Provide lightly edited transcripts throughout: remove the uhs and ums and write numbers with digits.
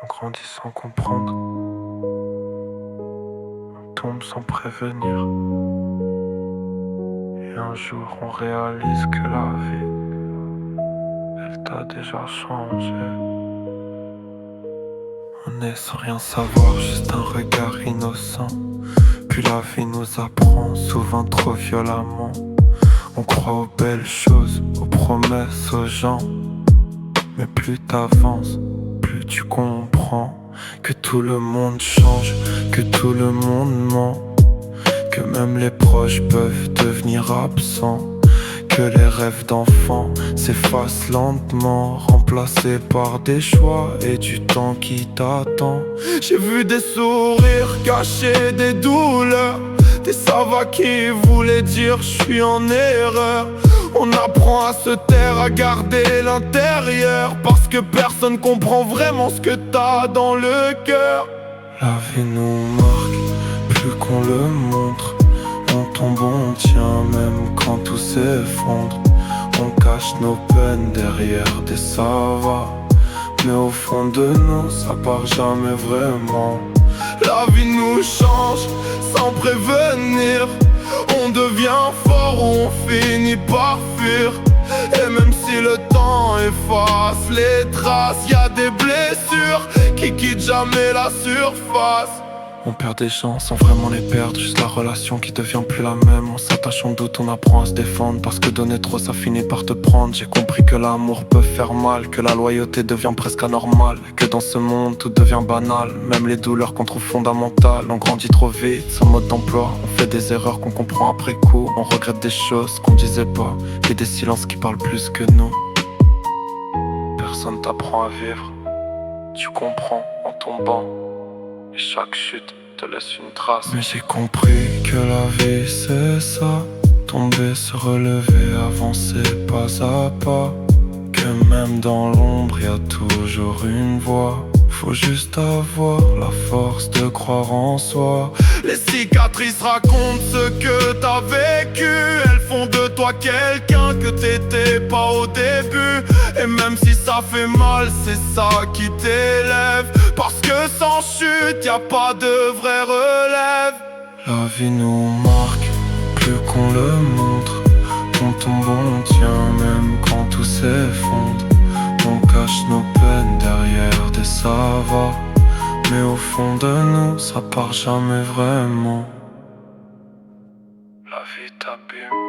On grandit sans comprendre, on tombe sans prévenir. Et un jour on réalise que la vie, elle t'a déjà changé. On est sans rien savoir, juste un regard innocent. Puis la vie nous apprend, souvent trop violemment. On croit aux belles choses, aux promesses, aux gens. Mais plus t'avances, plus tu comprends que tout le monde change, que tout le monde ment, que même les proches peuvent devenir absents, que les rêves d'enfants s'effacent lentement, remplacés par des choix et du temps qui t'attend. J'ai vu des sourires cacher des douleurs, des savas qui voulaient dire je suis en erreur. On apprend à se taire, à garder l'intérieur, parce que personne comprend vraiment ce que t'as dans le cœur. La vie nous marque, plus qu'on le montre. On tombe, on tient, même quand tout s'effondre. On cache nos peines derrière des savas, mais au fond de nous, ça part jamais vraiment. La vie nous change sans prévenir. On devient fort, on finit par fuir. Et même si le temps efface les traces, y a des blessures qui quittent jamais la surface. On perd des gens sans vraiment les perdre, juste la relation qui devient plus la même. On s'attache, on doute, on apprend à se défendre, parce que donner trop ça finit par te prendre. J'ai compris que l'amour peut faire mal, que la loyauté devient presque anormale, que dans ce monde tout devient banal, même les douleurs qu'on trouve fondamentales. On grandit trop vite, sans mode d'emploi, on fait des erreurs qu'on comprend après coup. On regrette des choses qu'on disait pas, et des silences qui parlent plus que nous. Personne t'apprend à vivre, tu comprends en tombant. Et chaque chute te laisse une trace. Mais j'ai compris que la vie c'est ça, tomber, se relever, avancer pas à pas. Que même dans l'ombre y a toujours une voie. Faut juste avoir la force de croire en soi. Les cicatrices racontent ce que t'as vécu. Elles font de toi quelqu'un que t'étais pas au début. Et même si ça fait mal, c'est ça qui t'élève, parce que sans chute, y a pas de vraie relève. La vie nous marque, plus qu'on le montre. On tombe, on tient, même quand tout s'effondre. On cache nos peines derrière des savas, mais au fond de nous, ça part jamais vraiment. La vie t'abîme,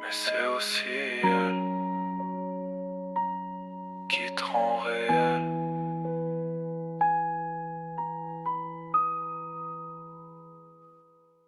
mais c'est aussi elle qui te rend réel.